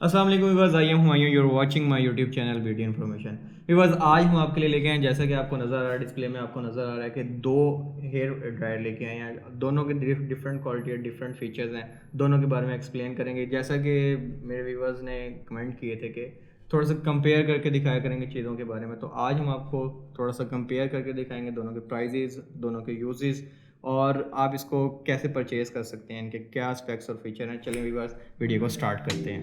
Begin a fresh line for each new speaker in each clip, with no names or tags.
अस्सलाम वालेकुम viewers, I am Humayun, you are watching my YouTube channel beauty information. Viewers, आज हम आपके लिए लेके आए हैं, जैसा कि आपको नज़र आ रहा है डिस्प्ले में, आपको नज़र आ रहा है कि दो हेयर ड्रायर लेके आए हैं। दोनों के डिफरेंट क्वालिटी और डिफरेंट फीचर्स हैं। दोनों के बारे में एक्सप्लेन करेंगे। जैसा कि मेरे व्यूअर्स ने कमेंट किए थे कि थोड़ा सा कंपेयर करके दिखाया करेंगे चीज़ों के बारे में, तो आज हम आपको थोड़ा सा कंपेयर करके दिखाएंगे दोनों के प्राइजेज़, दोनों के यूजेस और आप इसको कैसे परचेज़ कर सकते हैं, इनके क्या स्पेक्स और फीचर हैं। चलिए व्यूअर्स, वीडियो को स्टार्ट करते हैं।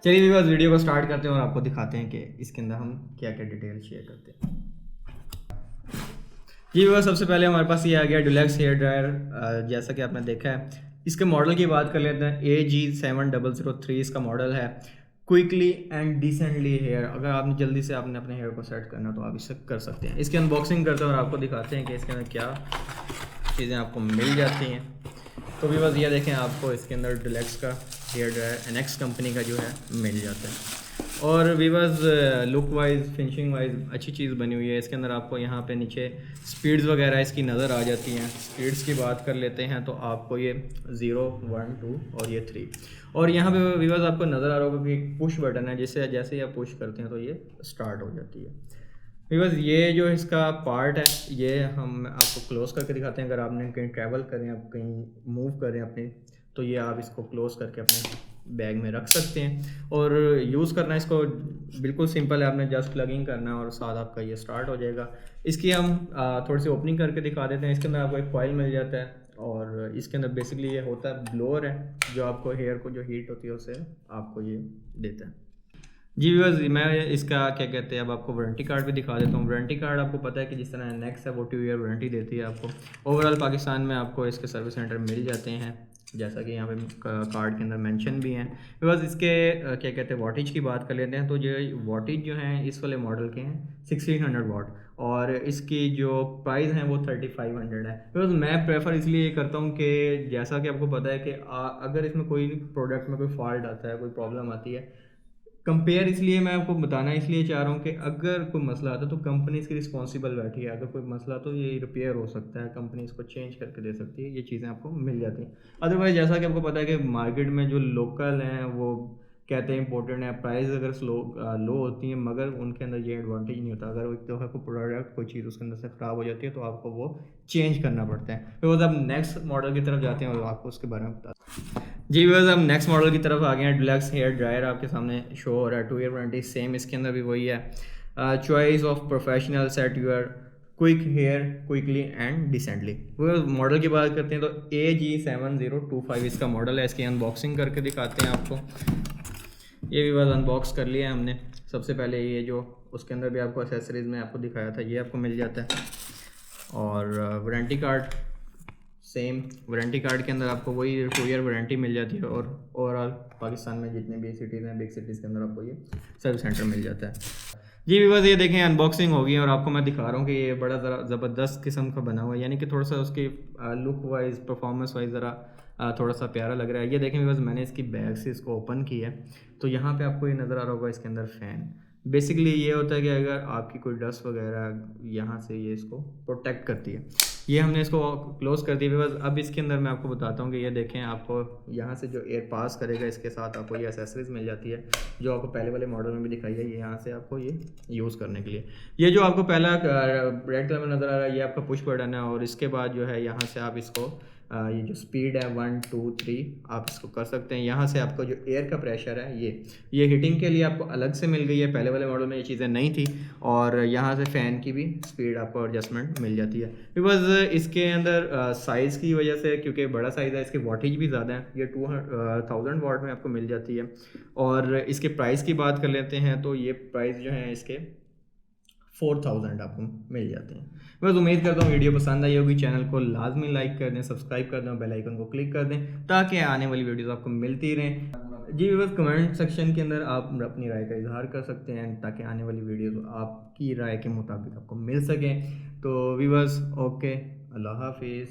चलिए व्यूअर्स, वीडियो को स्टार्ट करते हैं और आपको दिखाते हैं कि इसके अंदर हम क्या क्या डिटेल शेयर करते हैं। जी व्यूअर्स, सबसे पहले हमारे पास ये आ गया डुलेक्स हेयर ड्रायर। जैसा कि आपने देखा है, इसके मॉडल की बात कर लेते हैं। AG7003 इसका मॉडल है। क्विकली एंड डिसेंटली हेयर, अगर आपने जल्दी से आपने अपने हेयर को सेट करना तो आप इसे कर सकते हैं। इसकी अनबॉक्सिंग करते हैं और आपको दिखाते हैं कि इसके अंदर क्या चीज़ें आपको मिल जाती हैं। तो भी बस ये देखें, आपको इसके अंदर डुलेक्स का हेयर ड्रायर NX कंपनी का जो है मिल जाता है। और viewers, look wise finishing wise अच्छी चीज़ बनी हुई है। इसके अंदर आपको यहाँ पे नीचे स्पीड्स वगैरह इसकी नज़र आ जाती हैं। स्पीड्स की बात कर लेते हैं तो आपको ये 0, 1, 2 और ये 3, और यहाँ पे वीवर्स आपको नज़र आ रहा होगा कि एक पुश बटन है, जिससे जैसे ही आप पुश करते हैं तो ये स्टार्ट हो जाती है। बिकॉज ये जो इसका पार्ट है, ये हम आपको क्लोज करके दिखाते हैं। अगर आपने कहीं ट्रैवल करें, आप कहीं मूव करें अपने, तो ये आप इसको क्लोज करके अपने बैग में रख सकते हैं। और यूज़ करना इसको बिल्कुल सिंपल है, आपने जस्ट प्लगिंग करना है और साथ आपका ये स्टार्ट हो जाएगा। इसकी हम थोड़ी सी ओपनिंग करके दिखा देते हैं। इसके अंदर आपको एक कॉइल मिल जाता है और इसके अंदर बेसिकली ये होता है ब्लोअर है, जो आपको हेयर को जो हीट होती है उसे आपको ये देता है। जी व्यूअर्स, मैं इसका क्या कहते हैं, अब आपको वारंटी कार्ड भी दिखा देता हूँ। वारंटी कार्ड आपको पता है कि जिस तरह नेक्स्ट है वो 2 ईयर वारंटी देती है आपको। ओवरऑल पाकिस्तान में आपको इसके सर्विस सेंटर मिल जाते हैं, जैसा कि यहाँ पे कार्ड के अंदर मेंशन भी हैं। बिकॉज इसके क्या कहते हैं, वाटेज की बात कर लेते हैं तो जो वाटेज जो हैं इस वाले मॉडल के हैं 1600 वाट, और इसकी जो प्राइस है वो 3500 है। बिकॉज मैं प्रेफर इसलिए करता हूँ कि जैसा कि आपको पता है कि अगर इसमें कोई प्रोडक्ट में कोई फॉल्ट आता है, कोई प्रॉब्लम आती है, कंपेयर इसलिए मैं आपको बताना इसलिए चाह रहा हूँ कि अगर कोई मसला आता है तो कंपनी इसकी रिस्पॉन्सिबल बैठी है। अगर कोई मसला तो ये रिपेयर हो सकता है, कंपनी इसको चेंज करके दे सकती है, ये चीज़ें आपको मिल जाती हैं। अदरवाइज जैसा कि आपको पता है कि मार्केट में जो लोकल हैं वो कहते हैं इंपॉर्टेंट है, प्राइस अगर लो होती है, मगर उनके अंदर ये एडवांटेज नहीं होता। अगर एक दफ़ा कोई प्रोडक्ट, कोई चीज़ उसके अंदर से ख़राब हो जाती है तो आपको वो चेंज करना पड़ता है। तो अब नेक्स्ट मॉडल की तरफ जाते हैं और आपको उसके बारे में बता। जी बस हम नेक्स्ट मॉडल की तरफ आ गए हैं। डुलेक्स हेयर ड्रायर आपके सामने शो हो रहा है, 2 ईयर वारंटी, सेम इसके अंदर भी वही है। Choice of professional set your quick hair quickly and decently. वो मॉडल की बात करते हैं तो AG7025 इसका मॉडल है। इसकी अनबॉक्सिंग करके दिखाते हैं आपको। ये भी बस अनबॉक्स कर लिया है हमने। सबसे पहले ये जो उसके अंदर भी आपको एसेसरीज में आपको दिखाया था, ये आपको मिल जाता है। और warranty card, same warranty card के अंदर आपको वही 2 ईयर वारंटी मिल जाती है। और ओवरऑल पाकिस्तान में जितने भी सिटीज़ हैं, बिग सिटीज़ के अंदर आपको ये सर्विस सेंटर मिल जाता है। जी व्यूअर्स, ये देखें अनबॉक्सिंग हो गई है और आपको मैं दिखा रहा हूँ कि ये बड़ा ज़रा ज़बरदस्त किस्म का बना हुआ है, यानी कि थोड़ा सा उसकी लुक वाइज परफॉर्मेंस वाइज ज़रा थोड़ा सा प्यारा लग रहा है। ये देखें व्यूअर्स, मैंने इसकी बैग से इसको ओपन किया है तो यहाँ पे आपको ये नज़र आ रहा होगा इसके अंदर फ़ैन। बेसिकली ये होता है कि अगर आपकी कोई डस्ट वगैरह यहाँ से ये इसको प्रोटेक्ट करती है। ये हमने इसको क्लोज कर दिया। बस अब इसके अंदर मैं आपको बताता हूँ कि ये देखें, आपको यहाँ से जो एयर पास करेगा इसके साथ आपको ये एसेसरीज मिल जाती है, जो आपको पहले वाले मॉडल में भी दिखाई है। ये यहाँ से आपको ये यूज़ करने के लिए, ये जो आपको पहला रेड कलर में नज़र आ रहा है, ये आपका पुश बटन है। और इसके बाद जो है यहाँ से आप इसको ये जो स्पीड है 1, 2, 3 आप इसको कर सकते हैं। यहाँ से आपको जो एयर का प्रेशर है ये हीटिंग के लिए आपको अलग से मिल गई है, पहले वाले मॉडल में ये चीज़ें नहीं थी। और यहाँ से फ़ैन की भी स्पीड आपको एडजस्टमेंट मिल जाती है। बिकॉज इसके अंदर साइज़ की वजह से, क्योंकि बड़ा साइज़ है, इसकी वाटेज भी ज़्यादा है, ये 2000 वाट में आपको मिल जाती है। और इसके प्राइस की बात कर लेते हैं तो ये प्राइस जो है इसके 4000 आपको मिल जाते हैं। बस उम्मीद करता हूँ वीडियो पसंद आई होगी। चैनल को लाजमी लाइक कर दें, सब्सक्राइब कर दें, बेल आइकन को क्लिक कर दें ताकि आने वाली वीडियोस आपको मिलती रहें। जी बस कमेंट सेक्शन के अंदर आप अपनी राय का इजहार कर सकते हैं ताकि आने वाली वीडियोस आपकी राय के मुताबिक आपको मिल सकें। तो वीवर्स, ओके, अल्लाह हाफिज़।